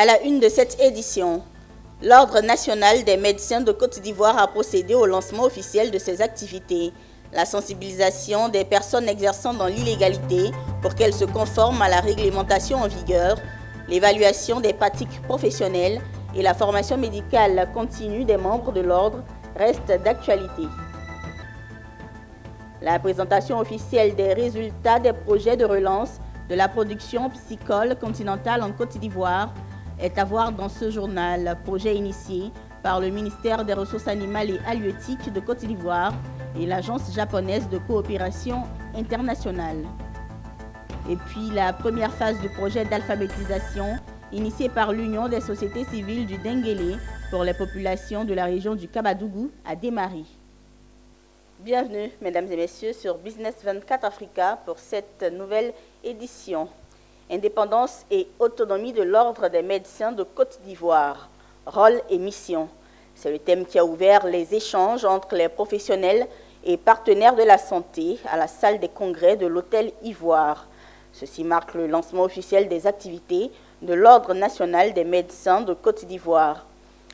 À la une de cette édition, l'Ordre national des médecins de Côte d'Ivoire a procédé au lancement officiel de ses activités. La sensibilisation des personnes exerçant dans l'illégalité pour qu'elles se conforment à la réglementation en vigueur, l'évaluation des pratiques professionnelles et la formation médicale continue des membres de l'Ordre restent d'actualité. La présentation officielle des résultats des projets de relance de la production piscicole continentale en Côte d'Ivoire est à voir dans ce journal, projet initié par le ministère des Ressources animales et halieutiques de Côte d'Ivoire et l'Agence japonaise de coopération internationale. Et puis la première phase du projet d'alphabétisation initié par l'Union des sociétés civiles du Denguélé pour les populations de la région du Kabadougou a démarré. Bienvenue, mesdames et messieurs, sur Business 24 Africa pour cette nouvelle édition. Indépendance et autonomie de l'Ordre des médecins de Côte d'Ivoire. Rôle et mission. C'est le thème qui a ouvert les échanges entre les professionnels et partenaires de la santé à la salle des congrès de l'Hôtel Ivoire. Ceci marque le lancement officiel des activités de l'Ordre national des médecins de Côte d'Ivoire.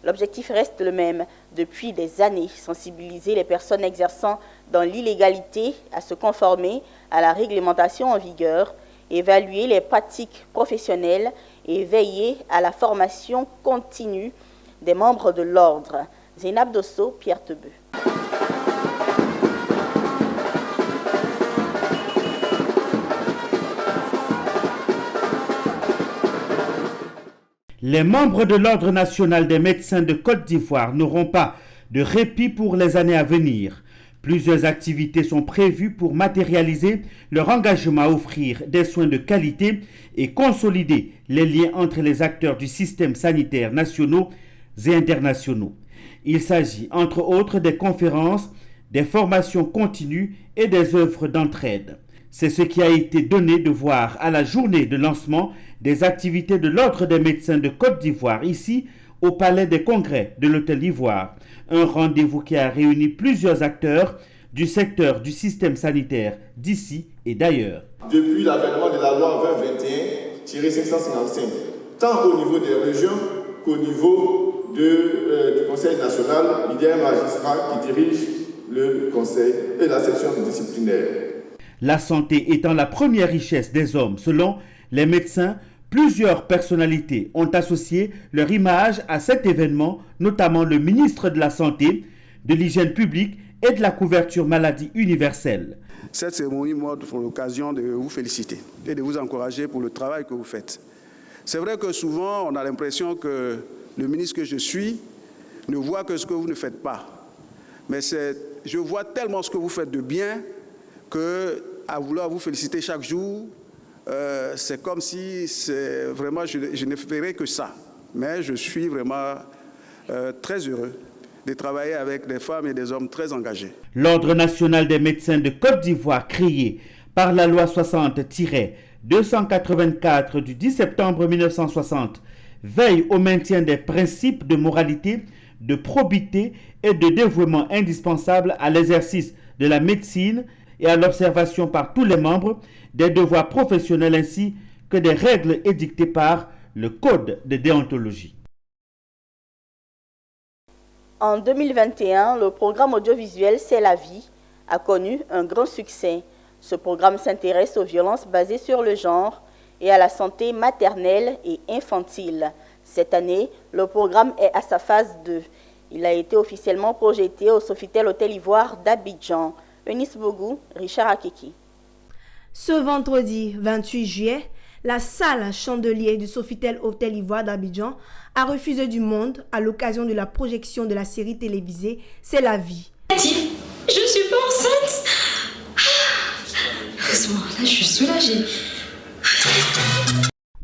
L'objectif reste le même, depuis des années, sensibiliser les personnes exerçant dans l'illégalité à se conformer à la réglementation en vigueur, évaluer les pratiques professionnelles et veiller à la formation continue des membres de l'Ordre. Zainab Dosso, Pierre Tebeu. Les membres de l'Ordre national des médecins de Côte d'Ivoire n'auront pas de répit pour les années à venir. Plusieurs activités sont prévues pour matérialiser leur engagement à offrir des soins de qualité et consolider les liens entre les acteurs du système sanitaire nationaux et internationaux. Il s'agit entre autres des conférences, des formations continues et des œuvres d'entraide. C'est ce qui a été donné de voir à la journée de lancement des activités de l'Ordre des médecins de Côte d'Ivoire, ici au Palais des Congrès de l'Hôtel Ivoire. Un rendez-vous qui a réuni plusieurs acteurs du secteur du système sanitaire d'ici et d'ailleurs. Depuis l'avènement de la loi 2021-555, tant au niveau des régions qu'au niveau du Conseil national, il y a un magistrat qui dirige le Conseil et la section disciplinaire. La santé étant la première richesse des hommes, selon les médecins, plusieurs personnalités ont associé leur image à cet événement, notamment le ministre de la Santé, de l'Hygiène publique et de la couverture maladie universelle. Cette cérémonie m'offre l'occasion de vous féliciter et de vous encourager pour le travail que vous faites. C'est vrai que souvent, on a l'impression que le ministre que je suis ne voit que ce que vous ne faites pas. Mais je vois tellement ce que vous faites de bien que, à vouloir vous féliciter chaque jour, c'est comme si vraiment je ne ferais que ça. Mais je suis vraiment très heureux de travailler avec des femmes et des hommes très engagés. L'Ordre national des médecins de Côte d'Ivoire, créé par la loi 60-284 du 10 septembre 1960, veille au maintien des principes de moralité, de probité et de dévouement indispensables à l'exercice de la médecine et à l'observation par tous les membres des devoirs professionnels ainsi que des règles édictées par le Code de déontologie. En 2021, le programme audiovisuel C'est la vie a connu un grand succès. Ce programme s'intéresse aux violences basées sur le genre et à la santé maternelle et infantile. Cette année, le programme est à sa phase 2. Il a été officiellement projeté au Sofitel Hôtel Ivoire d'Abidjan. Eunice Bogou, Richard Akiki. Ce vendredi 28 juillet, la salle Chandelier du Sofitel Hôtel Ivoire d'Abidjan a refusé du monde à l'occasion de la projection de la série télévisée C'est la vie. Je suis pas enceinte. Heureusement, là je suis soulagée.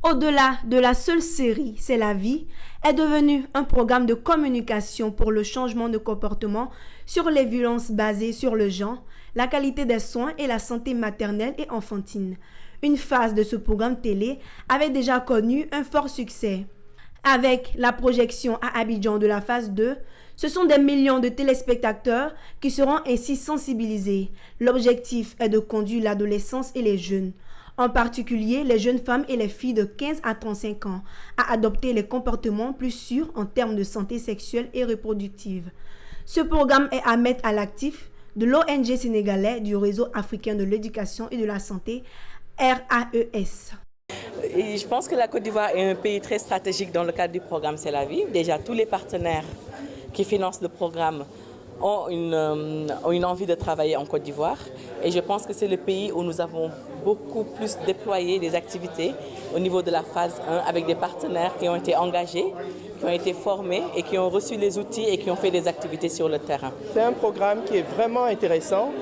Au-delà de la seule série C'est la vie, est devenu un programme de communication pour le changement de comportement sur les violences basées sur le genre, la qualité des soins et la santé maternelle et enfantine. Une phase de ce programme télé avait déjà connu un fort succès. Avec la projection à Abidjan de la phase 2, ce sont des millions de téléspectateurs qui seront ainsi sensibilisés. L'objectif est de conduire l'adolescence et les jeunes, en particulier les jeunes femmes et les filles de 15 à 35 ans, à adopter les comportements plus sûrs en termes de santé sexuelle et reproductive. Ce programme est à mettre à l'actif de l'ONG sénégalais du Réseau africain de l'éducation et de la santé, RAES. Et je pense que la Côte d'Ivoire est un pays très stratégique dans le cadre du programme C'est la vie. Déjà, tous les partenaires qui financent le programme ont une envie de travailler en Côte d'Ivoire. Et je pense que c'est le pays où nous avons beaucoup plus déployé des activités au niveau de la phase 1 avec des partenaires qui ont été engagés, qui ont été formés et qui ont reçu les outils et qui ont fait des activités sur le terrain. C'est un programme qui est vraiment intéressant,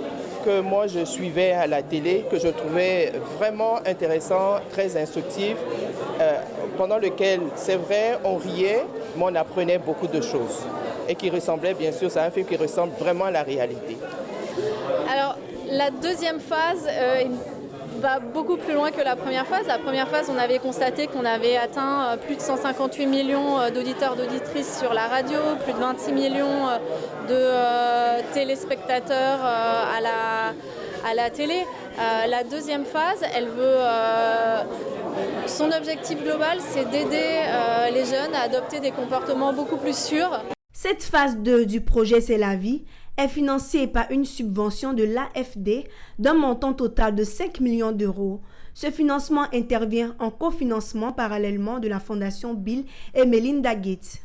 que moi je suivais à la télé, que je trouvais vraiment intéressant, très instructif, pendant lequel, c'est vrai, on riait, mais on apprenait beaucoup de choses. Et qui ressemblait, bien sûr, c'est un film qui ressemble vraiment à la réalité. Alors, la deuxième phase va beaucoup plus loin que la première phase. La première phase, on avait constaté qu'on avait atteint plus de 158 millions d'auditeurs, d'auditrices sur la radio, plus de 26 millions de téléspectateurs à la télé. La deuxième phase, elle veut... son objectif global, c'est d'aider les jeunes à adopter des comportements beaucoup plus sûrs. Cette phase 2 du projet C'est la vie est financée par une subvention de l'AFD d'un montant total de 5 millions d'euros. Ce financement intervient en cofinancement parallèlement de la Fondation Bill et Melinda Gates.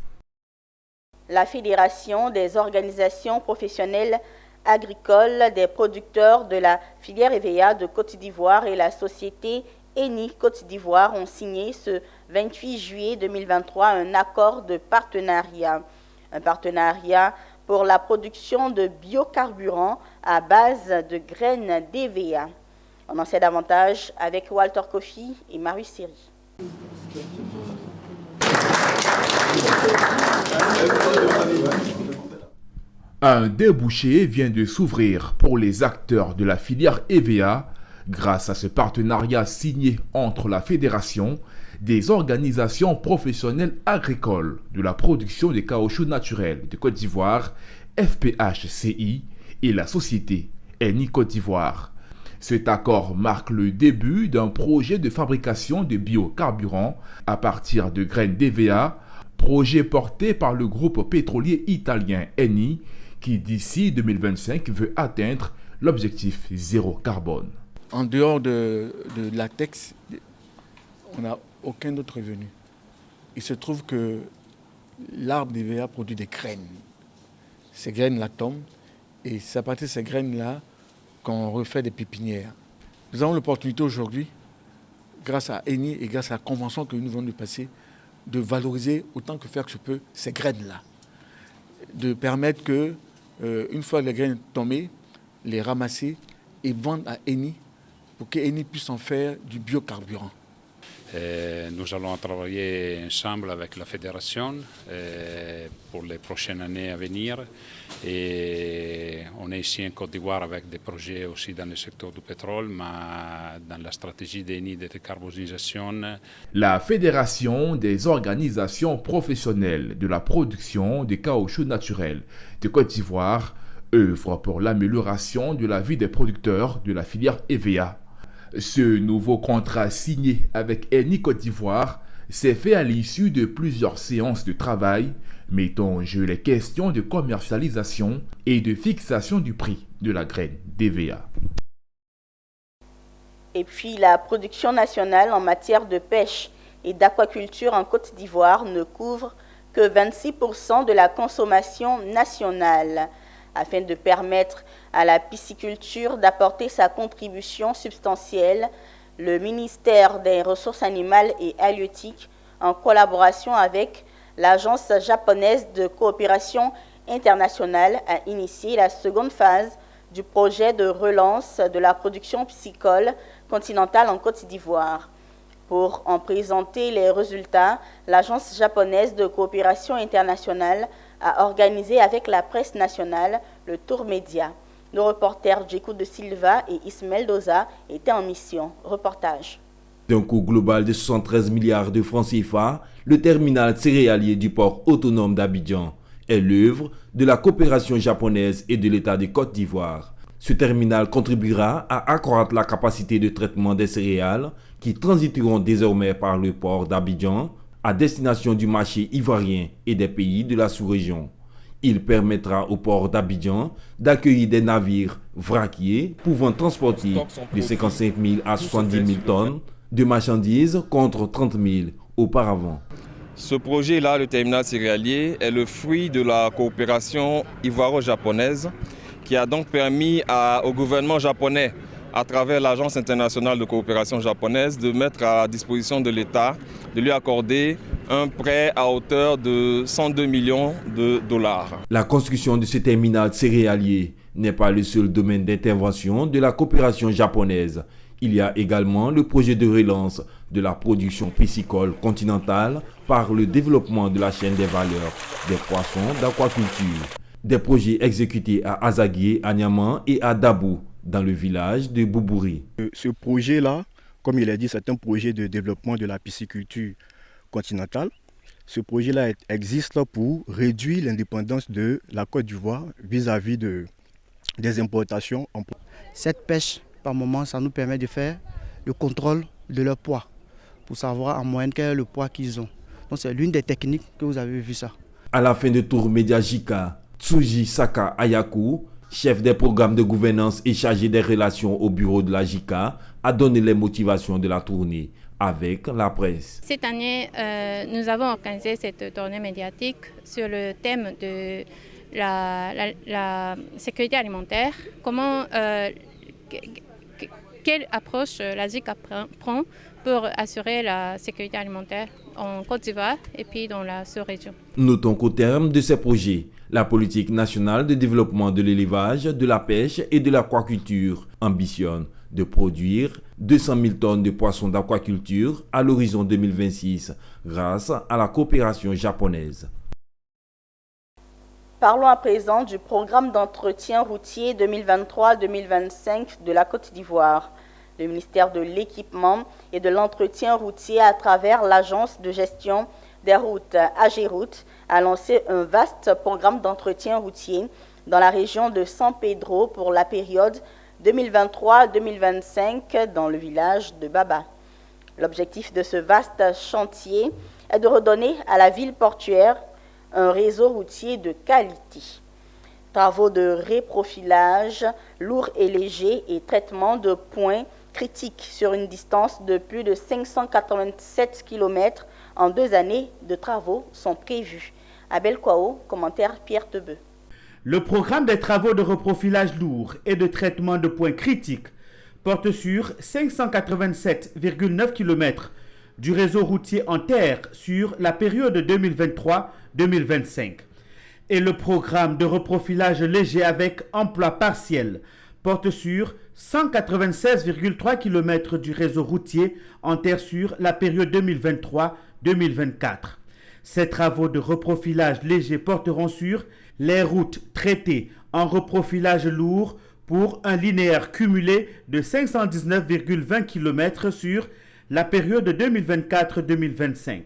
La Fédération des organisations professionnelles agricoles des producteurs de la filière EVEA de Côte d'Ivoire et la société Eni Côte d'Ivoire ont signé ce 28 juillet 2023 un accord de partenariat. Un partenariat pour la production de biocarburants à base de graines d'EVEA. On en sait davantage avec Walter Kofi et Marie Siri. Un débouché vient de s'ouvrir pour les acteurs de la filière EVEA grâce à ce partenariat signé entre la Fédération des organisations professionnelles agricoles de la production des caoutchoucs naturels de Côte d'Ivoire, FPHCI, et la société Eni Côte d'Ivoire. Cet accord marque le début d'un projet de fabrication de biocarburants à partir de graines d'EVEA, projet porté par le groupe pétrolier italien Eni, qui d'ici 2025 veut atteindre l'objectif zéro carbone. En dehors de latex, on n'a aucun autre revenu. Il se trouve que l'arbre d'EVEA produit des graines. Ces graines-là tombent et c'est à partir de ces graines-là qu'on refait des pépinières. Nous avons l'opportunité aujourd'hui, grâce à Eni et grâce à la convention que nous venons de passer, de valoriser autant que faire que je peux ces graines-là. De permettre que, une fois les graines tombées, les ramasser et vendre à Eni pour que Eni puisse en faire du biocarburant. Nous allons travailler ensemble avec la fédération pour les prochaines années à venir. Et on est ici en Côte d'Ivoire avec des projets aussi dans le secteur du pétrole, mais dans la stratégie d'Eni de décarbonisation. La Fédération des organisations professionnelles de la production des caoutchoucs naturels de Côte d'Ivoire œuvre pour l'amélioration de la vie des producteurs de la filière EVEA. Ce nouveau contrat signé avec Eni Côte d'Ivoire s'est fait à l'issue de plusieurs séances de travail, mettant en jeu les questions de commercialisation et de fixation du prix de la graine d'EVEA. Et puis la production nationale en matière de pêche et d'aquaculture en Côte d'Ivoire ne couvre que 26% de la consommation nationale. Afin de permettre à la pisciculture d'apporter sa contribution substantielle, le ministère des Ressources animales et halieutiques, en collaboration avec l'Agence japonaise de coopération internationale, a initié la seconde phase du projet de relance de la production piscicole continentale en Côte d'Ivoire. Pour en présenter les résultats, l'Agence japonaise de coopération internationale a organisé avec la presse nationale le tour média. Nos reporters Djekou de Silva et Ismaël Doza étaient en mission. Reportage. D'un coût global de 73 milliards de francs CFA, le terminal céréalier du port autonome d'Abidjan est l'œuvre de la coopération japonaise et de l'État de Côte d'Ivoire. Ce terminal contribuera à accroître la capacité de traitement des céréales qui transiteront désormais par le port d'Abidjan à destination du marché ivoirien et des pays de la sous-région. Il permettra au port d'Abidjan d'accueillir des navires vraquiers pouvant transporter de 55 000 à 70 000 tonnes de marchandises contre 30 000 auparavant. Ce projet-là, le terminal céréalier, est le fruit de la coopération ivoiro-japonaise qui a donc permis au gouvernement japonais, à travers l'Agence internationale de coopération japonaise, de mettre à disposition de l'État, de lui accorder un prêt à hauteur de 102 millions de dollars. La construction de ce terminal céréalier n'est pas le seul domaine d'intervention de la coopération japonaise. Il y a également le projet de relance de la production piscicole continentale par le développement de la chaîne des valeurs des poissons d'aquaculture. Des projets exécutés à Azagué, à Niaman et à Dabou, dans le village de Boubouri. Ce projet-là, comme il a dit, c'est un projet de développement de la pisciculture continentale. Ce projet-là existe pour réduire l'indépendance de la Côte d'Ivoire vis-à-vis des importations. Cette pêche, par moment, ça nous permet de faire le contrôle de leur poids, pour savoir en moyenne quel est le poids qu'ils ont. Donc c'est l'une des techniques que vous avez vu ça. À la fin de tour média JICA, Tsuji Saka Ayaku, chef des programmes de gouvernance et chargé des relations au bureau de la JICA, a donné les motivations de la tournée avec la presse. Cette année, nous avons organisé cette tournée médiatique sur le thème de la sécurité alimentaire. Quelle approche la JICA prend pour assurer la sécurité alimentaire en Côte d'Ivoire et puis dans la sous-région. Notons qu'au terme de ces projets, la politique nationale de développement de l'élevage, de la pêche et de l'aquaculture ambitionne de produire 200 000 tonnes de poissons d'aquaculture à l'horizon 2026 grâce à la coopération japonaise. Parlons à présent du programme d'entretien routier 2023-2025 de la Côte d'Ivoire. Le ministère de l'Équipement et de l'Entretien routier, à travers l'Agence de gestion des routes AGEROUTE, a lancé un vaste programme d'entretien routier dans la région de San Pedro pour la période 2023-2025 dans le village de Baba. L'objectif de ce vaste chantier est de redonner à la ville portuaire un réseau routier de qualité. Travaux de réprofilage lourd et léger et traitement de points critiques sur une distance de plus de 587 km en 2 années de travaux sont prévus. Abel Kwao, commentaire Pierre Tebeu. Le programme des travaux de reprofilage lourd et de traitement de points critiques porte sur 587,9 km du réseau routier en terre sur la période 2023-2025. Et le programme de reprofilage léger avec emploi partiel porte sur 196,3 km du réseau routier en terre sur la période 2023-2024. Ces travaux de reprofilage léger porteront sur les routes traitées en reprofilage lourd pour un linéaire cumulé de 519,20 km sur la période 2024-2025.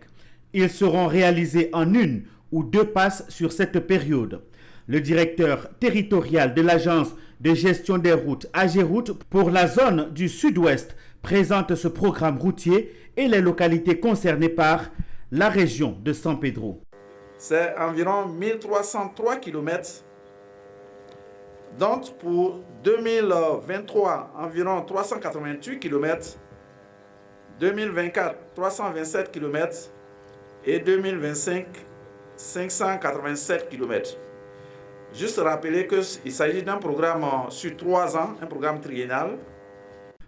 Ils seront réalisés en 1 ou 2 passes sur cette période. Le directeur territorial de l'Agence de gestion des routes AGEROUTE pour la zone du sud-ouest présente ce programme routier et les localités concernées par la région de San Pedro. C'est environ 1303 km. Donc pour 2023, environ 388 km. 2024, 327 km. Et 2025, 587 km. Juste rappeler qu'il s'agit d'un programme sur 3 ans, un programme triennal.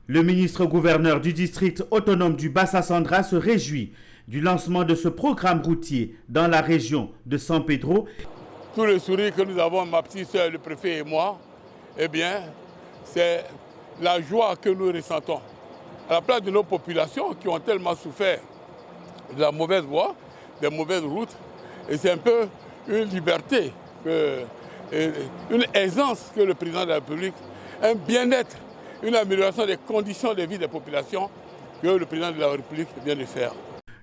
Le ministre-gouverneur du district autonome du Bassa-Sandra se réjouit du lancement de ce programme routier dans la région de San Pedro. Tout le sourire que nous avons, ma petite soeur, le préfet et moi, eh bien, c'est la joie que nous ressentons. À la place de nos populations qui ont tellement souffert de la mauvaise voie, des mauvaises routes, et c'est un peu une liberté, une aisance que le président de la République, un bien-être, une amélioration des conditions de vie des populations que le président de la République vient de faire.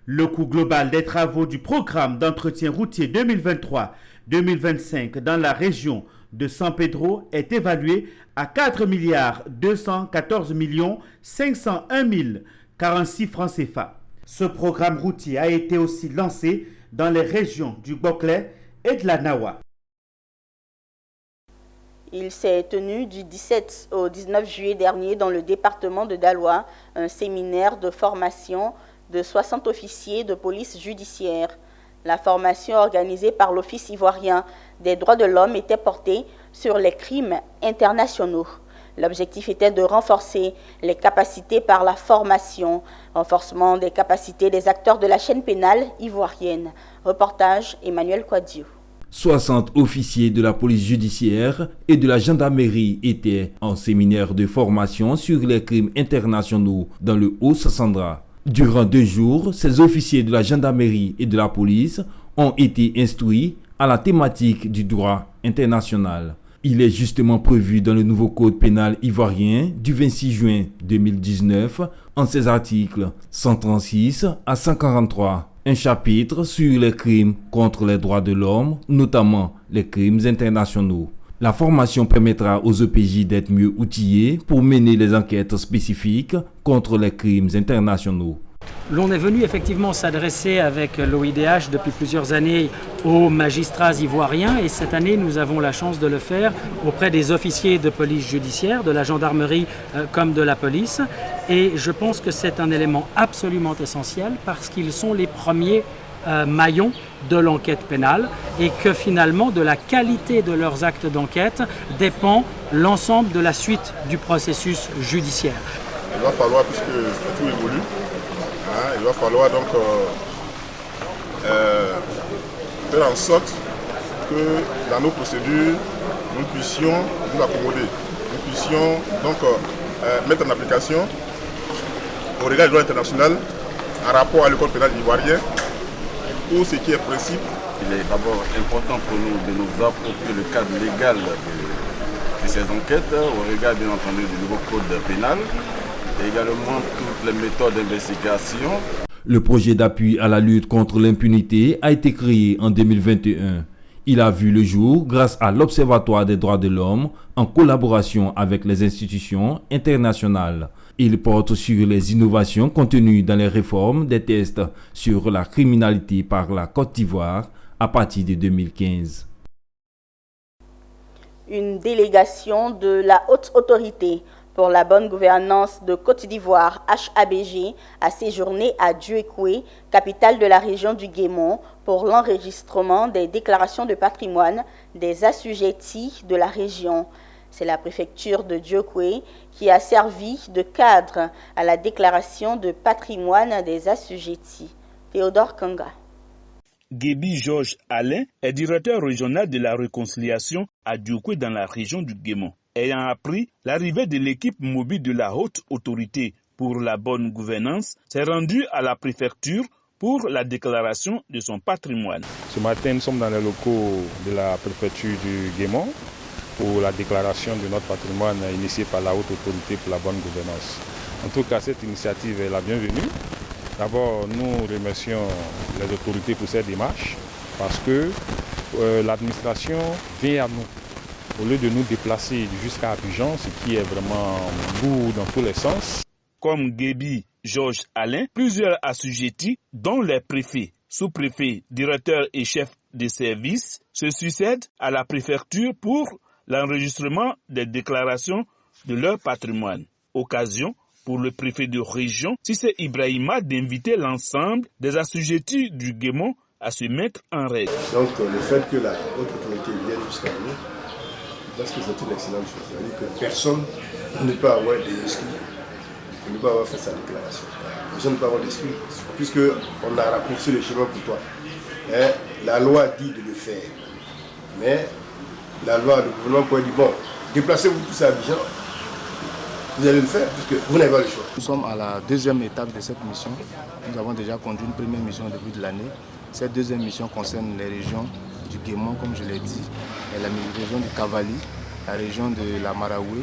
Le coût global des travaux du programme d'entretien routier 2023-2025 dans la région de San Pedro est évalué à 4 214 501 046 francs CFA. Ce programme routier a été aussi lancé dans les régions du Boclé et de la Nawa. Il s'est tenu du 17 au 19 juillet dernier dans le département de Daloa un séminaire de formation de 60 officiers de police judiciaire. La formation organisée par l'Office ivoirien des droits de l'homme était portée sur les crimes internationaux. L'objectif était de renforcer les capacités par la formation, renforcement des capacités des acteurs de la chaîne pénale ivoirienne. Reportage Emmanuel Kouadio. 60 officiers de la police judiciaire et de la gendarmerie étaient en séminaire de formation sur les crimes internationaux dans le Haut-Sassandra. Durant 2 jours, ces officiers de la gendarmerie et de la police ont été instruits à la thématique du droit international. Il est justement prévu dans le nouveau code pénal ivoirien du 26 juin 2019 en ses articles 136 à 143. Un chapitre sur les crimes contre les droits de l'homme, notamment les crimes internationaux. La formation permettra aux EPJ d'être mieux outillés pour mener les enquêtes spécifiques contre les crimes internationaux. L'on est venu effectivement s'adresser avec l'OIDH depuis plusieurs années aux magistrats ivoiriens et cette année nous avons la chance de le faire auprès des officiers de police judiciaire, de la gendarmerie comme de la police. Et je pense que c'est un élément absolument essentiel parce qu'ils sont les premiers maillons de l'enquête pénale et que finalement de la qualité de leurs actes d'enquête dépend l'ensemble de la suite du processus judiciaire. Il va falloir, puisque tout évolue, il va falloir donc faire en sorte que dans nos procédures, nous puissions nous accommoder, nous puissions donc mettre en application au regard du droit international en rapport à le code pénal ivoirien tout ce qui est principe. Il est d'abord important pour nous de nous approprier le cadre légal de ces enquêtes au regard bien entendu du nouveau code pénal et également toutes les méthodes d'investigation. Le projet d'appui à la lutte contre l'impunité a été créé en 2021. Il a vu le jour grâce à l'Observatoire des droits de l'homme en collaboration avec les institutions internationales. Il porte sur les innovations contenues dans les réformes des tests sur la criminalité par la Côte d'Ivoire à partir de 2015. Une délégation de la Haute Autorité pour la bonne gouvernance de Côte d'Ivoire, HABG, a séjourné à Djuekoué, capitale de la région du Guémon, pour l'enregistrement des déclarations de patrimoine des assujettis de la région. C'est la préfecture de Djuekoué qui a servi de cadre à la déclaration de patrimoine des assujettis. Théodore Kanga. Gébi Georges Alain est directeur régional de la réconciliation à Djuekoué dans la région du Guémon. Ayant appris l'arrivée de l'équipe mobile de la Haute Autorité pour la bonne gouvernance, s'est rendu à la préfecture pour la déclaration de son patrimoine. Ce matin, nous sommes dans les locaux de la préfecture du Guémon pour la déclaration de notre patrimoine initiée par la Haute Autorité pour la bonne gouvernance. En tout cas, cette initiative est la bienvenue. D'abord, nous remercions les autorités pour cette démarche parce que l'administration vient à nous. Au lieu de nous déplacer jusqu'à Abidjan, ce qui est vraiment lourd dans tous les sens. Comme Gébi Georges Alain, plusieurs assujettis, dont les préfets, sous-préfets, directeurs et chefs de services, se succèdent à la préfecture pour l'enregistrement des déclarations de leur patrimoine. Occasion pour le préfet de région, Sissé Ibrahima, d'inviter l'ensemble des assujettis du Guémon à se mettre en règle. Donc le fait que la haute autorité vienne jusqu'à nous, parce que c'est une excellente chose. C'est-à-dire que personne ne peut avoir des excuses, ne peut pas avoir fait sa déclaration. Personne ne peut avoir d'excuses, puisqu'on a raccourci le chemin pour toi. Et la loi dit de le faire. Mais la loi, le gouvernement pourrait dire, bon, déplacez-vous tous à Abidjan, vous allez le faire, puisque vous n'avez pas le choix. Nous sommes à la deuxième étape de cette mission. Nous avons déjà conduit une première mission au début de l'année. Cette deuxième mission concerne les régions du Guémon, comme je l'ai dit, et la région du Cavali, la région de la Maraoué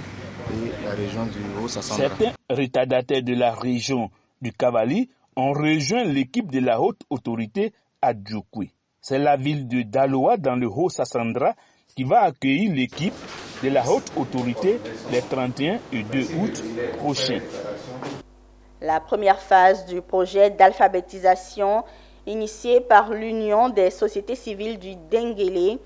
et la région du Haut-Sassandra. Certains retardataires de la région du Cavali ont rejoint l'équipe de la haute autorité à Djokoui. C'est la ville de Daloa dans le Haut-Sassandra qui va accueillir l'équipe de la haute autorité les 31 et 2 août prochains. La première phase du projet d'alphabétisation initié par l'Union des sociétés civiles du Denguélé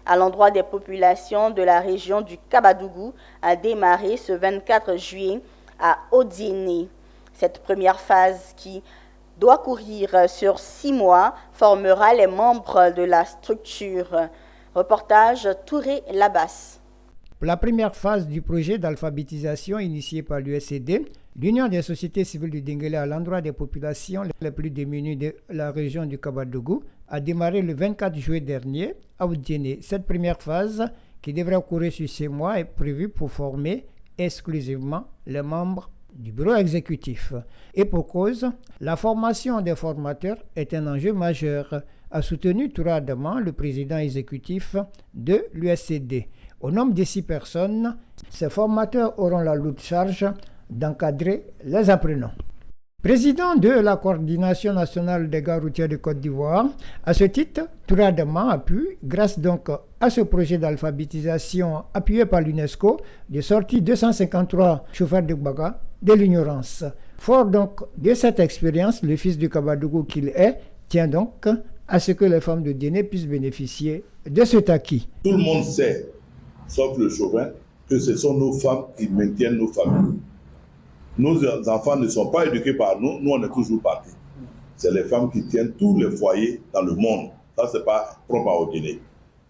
à l'endroit des populations de la région du Kabadougou a démarré ce 24 juillet à Odiéné. Cette première phase qui doit courir sur 6 mois formera les membres de la structure. Reportage Touré Labas. Pour la première phase du projet d'alphabétisation initié par l'USCD, l'Union des sociétés civiles du Denguélé à l'endroit des populations les plus démunies de la région du Kabadougou a démarré le 24 juillet dernier à Odiéné. Cette première phase, qui devrait courir sur 6 mois, est prévue pour former exclusivement les membres du bureau exécutif. Et pour cause, la formation des formateurs est un enjeu majeur, a soutenu tout rapidement le président exécutif de l'USCD. Au nombre de 6 personnes, ces formateurs auront la lourde charge d'encadrer les apprenants. Président de la coordination nationale des gares routières de Côte d'Ivoire, à ce titre, Touradement a pu, grâce donc à ce projet d'alphabétisation appuyé par l'UNESCO, de sortir 253 chauffeurs de baga de l'ignorance. Fort donc de cette expérience, le fils du Kabadougou qu'il est, tient donc à ce que les femmes de Déné puissent bénéficier de cet acquis. Tout le monde sait, sauf le chauvin, que ce sont nos femmes qui maintiennent nos familles. Nos enfants ne sont pas éduqués par nous, nous on est toujours partis. C'est les femmes qui tiennent tous les foyers dans le monde. Ça, c'est pas propre à Odiéné.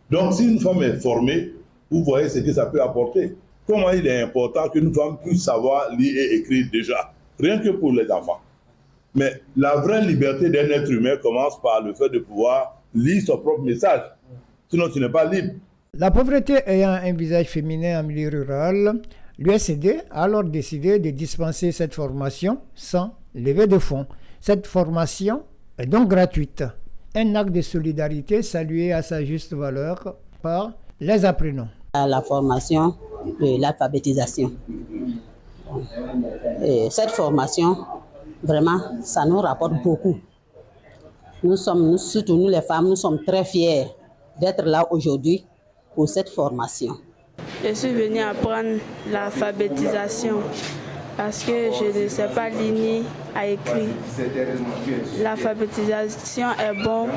Donc, si une femme est formée, vous voyez ce que ça peut apporter. Comment il est important qu'une femme puisse savoir lire et écrire déjà, rien que pour les enfants. Mais la vraie liberté d'un être humain commence par le fait de pouvoir lire son propre message. Sinon, tu n'es pas libre. La pauvreté ayant un visage féminin en milieu rural, l'USCD a alors décidé de dispenser cette formation sans levée de fonds. Cette formation est donc gratuite. Un acte de solidarité salué à sa juste valeur par les apprenants. La formation de l'alphabétisation. Et cette formation, vraiment, ça nous rapporte beaucoup. Surtout nous les femmes, nous sommes très fiers d'être là aujourd'hui pour cette formation. Je suis venue apprendre l'alphabétisation parce que je ne sais pas lire ni à écrire. L'alphabétisation est bonne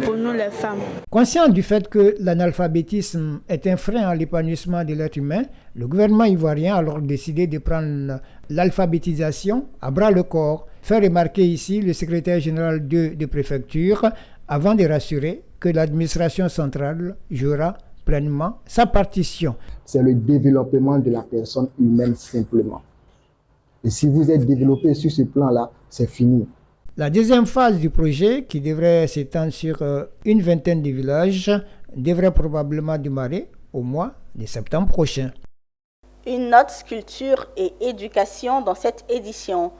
pour nous les femmes. Conscient du fait que l'analphabétisme est un frein à l'épanouissement de l'être humain, le gouvernement ivoirien a alors décidé de prendre l'alphabétisation à bras le corps. Fait remarquer ici le secrétaire général de préfecture avant de rassurer que l'administration centrale jouera pleinement sa partition. C'est le développement de la personne humaine simplement. Et si vous êtes développé sur ce plan-là, c'est fini. La deuxième phase du projet, qui devrait s'étendre sur une vingtaine de villages, devrait probablement démarrer au mois de septembre prochain. Une note culture et éducation dans cette édition.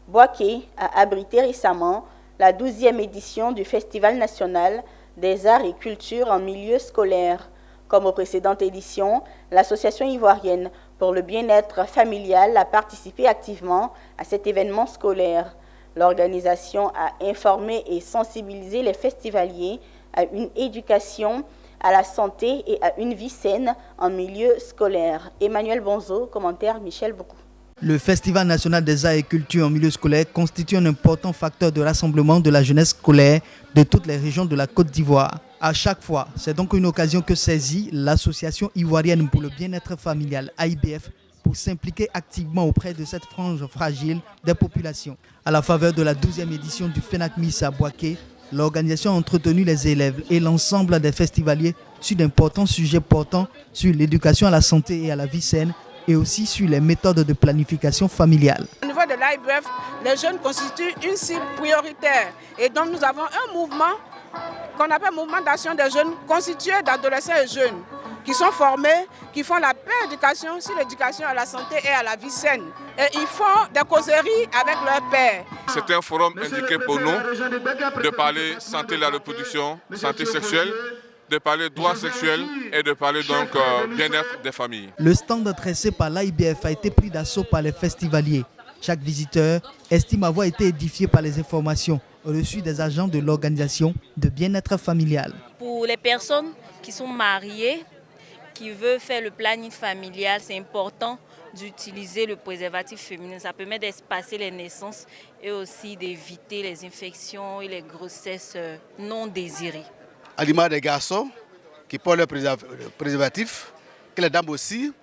Boaké a abrité récemment la 12e édition du Festival national des arts et cultures en milieu scolaire. Comme aux précédentes éditions, l'association ivoirienne pour le bien-être familial a participé activement à cet événement scolaire. L'organisation a informé et sensibilisé les festivaliers à une éducation, à la santé et à une vie saine en milieu scolaire. Emmanuel Bonzo, commentaire Michel Boukou. Le Festival national des arts et cultures en milieu scolaire constitue un important facteur de rassemblement de la jeunesse scolaire de toutes les régions de la Côte d'Ivoire. À chaque fois, c'est donc une occasion que saisit l'Association ivoirienne pour le bien-être familial, AIBF, pour s'impliquer activement auprès de cette frange fragile des populations. À la faveur de la 12e édition du FENACMIS à Boaké, l'organisation a entretenu les élèves et l'ensemble des festivaliers sur d'importants sujets portant sur l'éducation à la santé et à la vie saine, et aussi sur les méthodes de planification familiale. Au niveau de l'AIBF, les jeunes constituent une cible prioritaire. Et donc nous avons un mouvement qu'on appelle mouvement d'action des jeunes, constitué d'adolescents et jeunes qui sont formés, qui font la prééducation sur l'éducation à la santé et à la vie saine. Et ils font des causeries avec leurs pairs. C'est un forum indiqué pour nous de parler santé de la reproduction, santé sexuelle, de parler droits sexuels et de parler donc bien-être des familles. Le stand tressé par l'AIBF a été pris d'assaut par les festivaliers. Chaque visiteur estime avoir été édifié par les informations reçues des agents de l'organisation de bien-être familial. Pour les personnes qui sont mariées, qui veulent faire le planning familial, c'est important d'utiliser le préservatif féminin. Ça permet d'espacer les naissances et aussi d'éviter les infections et les grossesses non désirées. À l'image des garçons qui portent leur préservatif, que les dames aussi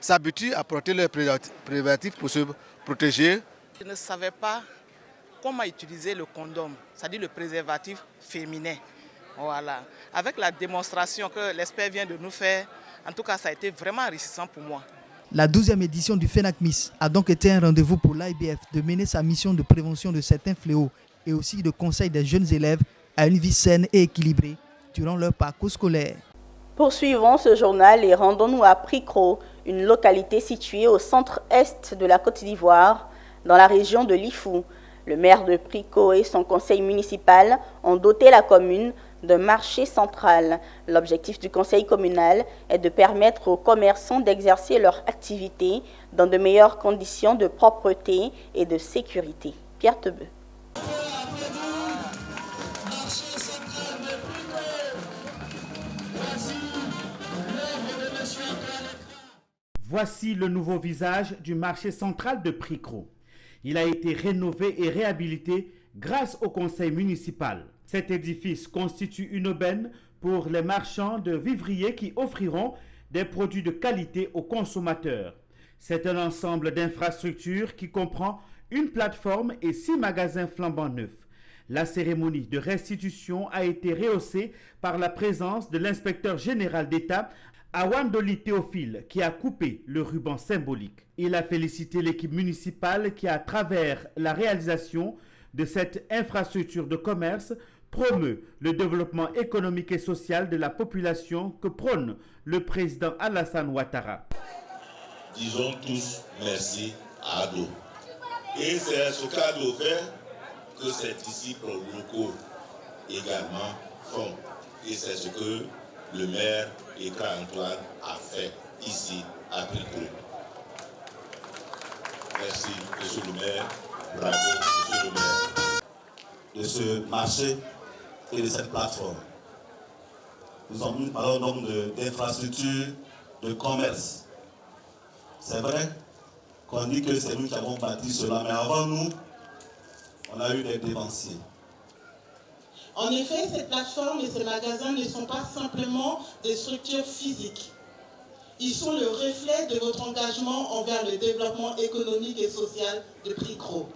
s'habituent à porter leur préservatif pour se protéger. Je ne savais pas comment utiliser le condom, c'est-à-dire le préservatif féminin. Voilà. Avec la démonstration que l'expert vient de nous faire, en tout cas, ça a été vraiment enrichissant pour moi. La 12e édition du FENACMIS a donc été un rendez-vous pour l'AIBF de mener sa mission de prévention de certains fléaux et aussi de conseil des jeunes élèves à une vie saine et équilibrée durant leur parcours scolaire. Poursuivons ce journal et rendons-nous à Pricro, une localité située au centre-est de la Côte d'Ivoire, dans la région de Lifou. Le maire de Pricro et son conseil municipal ont doté la commune d'un marché central. L'objectif du conseil communal est de permettre aux commerçants d'exercer leur activité dans de meilleures conditions de propreté et de sécurité. Pierre Tebeu. Voici le nouveau visage du marché central de Pricro. Il a été rénové et réhabilité grâce au conseil municipal. Cet édifice constitue une aubaine pour les marchands de vivriers qui offriront des produits de qualité aux consommateurs. C'est un ensemble d'infrastructures qui comprend une plateforme et 6 magasins flambant neufs. La cérémonie de restitution a été rehaussée par la présence de l'inspecteur général d'État Awandoli Théophile qui a coupé le ruban symbolique. Il a félicité l'équipe municipale qui, à travers la réalisation de cette infrastructure de commerce, promeut le développement économique et social de la population que prône le président Alassane Ouattara. Disons tous merci à Ado. Et c'est ce qu'Ado fait que ces disciples locaux également font. Et c'est ce que le maire Eka Antoine a fait ici à Pricro. Merci, monsieur le maire. Bravo, monsieur le maire. De ce marché et de cette plateforme. Nous parlons donc d'infrastructures, de commerce. C'est vrai qu'on dit que c'est nous qui avons bâti cela, mais avant nous, on a eu des dévanciers. En effet, cette plateforme et ces magasins ne sont pas simplement des structures physiques. Ils sont le reflet de votre engagement envers le développement économique et social de Pricro.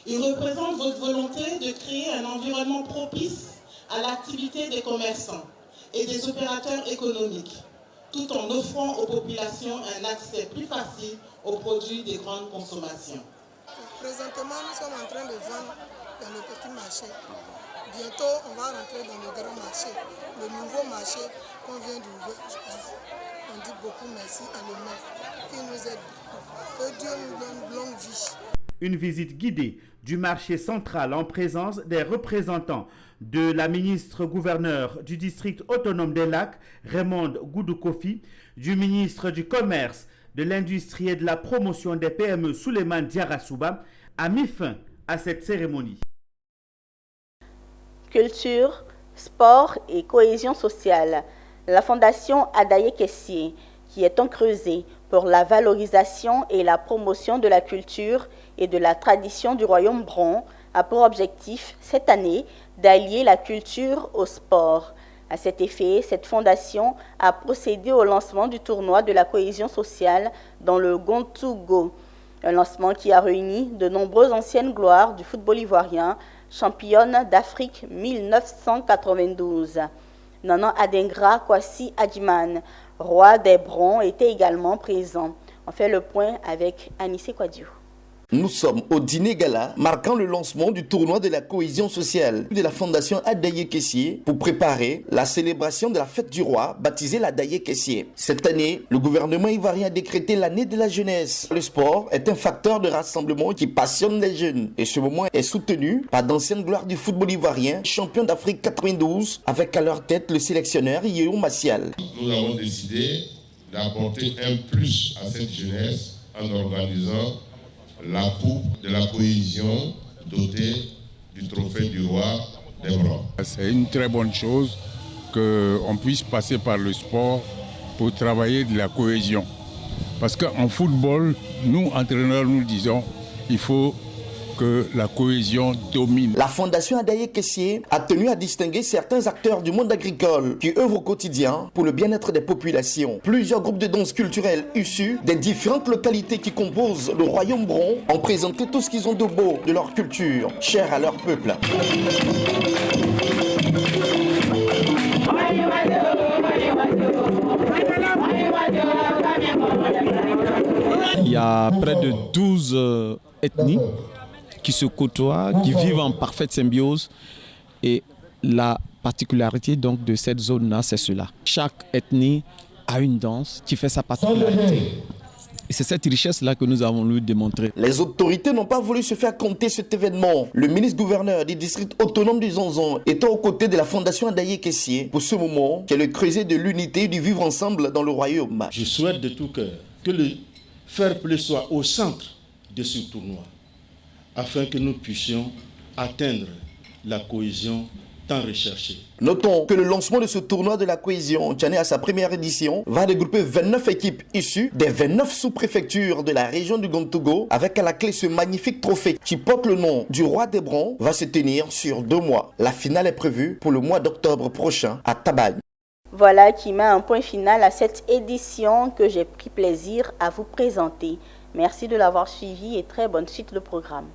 Ils représentent votre volonté de créer un environnement propice à l'activité des commerçants et des opérateurs économiques, tout en offrant aux populations un accès plus facile aux produits des grandes consommations. Présentement, nous sommes en train de vendre dans le petit marché. Bientôt, on va rentrer dans le grand marché, le nouveau marché qu'on vient d'ouvrir. On dit beaucoup merci à le maire qui nous aide. Que Dieu nous donne longue vie. Une visite guidée du marché central en présence des représentants de la ministre-gouverneur du district autonome des Lacs, Raymond Goudou-Kofi, du ministre du Commerce, de l'Industrie et de la Promotion des PME, Souleymane Diarra-Souba, a mis fin à cette cérémonie. Culture, sport et cohésion sociale. La Fondation Adaye Kessié, qui est en Creuset pour la valorisation et la promotion de la culture et de la tradition du royaume Bron, a pour objectif cette année d'allier la culture au sport. À cet effet, cette fondation a procédé au lancement du tournoi de la cohésion sociale dans le Gontougo, un lancement qui a réuni de nombreuses anciennes gloires du football ivoirien, championne d'Afrique 1992. Nanan Adengra Kwasi Adjiman, roi des Brons, était également présent. On fait le point avec Anissé Kouadiou. Nous sommes au dîner gala marquant le lancement du tournoi de la cohésion sociale de la Fondation Adaye Kessié pour préparer la célébration de la fête du roi baptisée l'Adaye Kessié. Cette année, le gouvernement ivoirien a décrété l'année de la jeunesse. Le sport est un facteur de rassemblement qui passionne les jeunes et ce moment est soutenu par d'anciennes gloires du football ivoirien, champion d'Afrique 92, avec à leur tête le sélectionneur Yéhou Massial. Nous avons décidé d'apporter un plus à cette jeunesse en organisant la Coupe de la cohésion dotée du trophée du roi des Bronx. C'est une très bonne chose qu'on puisse passer par le sport pour travailler de la cohésion. Parce qu'en football, nous, entraîneurs, nous disons il faut que la cohésion domine. La Fondation Adaye Kessié a tenu à distinguer certains acteurs du monde agricole qui œuvrent au quotidien pour le bien-être des populations. Plusieurs groupes de danse culturelle issus des différentes localités qui composent le royaume Bron ont présenté tout ce qu'ils ont de beau de leur culture, chère à leur peuple. Il y a près de 12 ethnies qui se côtoient, qui vivent en parfaite symbiose. Et la particularité donc de cette zone-là, c'est cela. Chaque ethnie a une danse qui fait sa particularité. Et c'est cette richesse-là que nous avons voulu démontrer. Les autorités n'ont pas voulu se faire compter cet événement. Le ministre-gouverneur du district autonome du Zonzon étant aux côtés de la Fondation Adaye Kessié pour ce moment qui est le creuset de l'unité et du vivre ensemble dans le royaume. Je souhaite de tout cœur que le fair play soit au centre de ce tournoi afin que nous puissions atteindre la cohésion tant recherchée. Notons que le lancement de ce tournoi de la cohésion, qui en est à sa première édition, va regrouper 29 équipes issues des 29 sous-préfectures de la région du Gontogo, avec à la clé ce magnifique trophée qui porte le nom du roi des Bronx, va se tenir sur 2 mois. La finale est prévue pour le mois d'octobre prochain à Tabagne. Voilà qui met un point final à cette édition que j'ai pris plaisir à vous présenter. Merci de l'avoir suivi et très bonne suite de programme.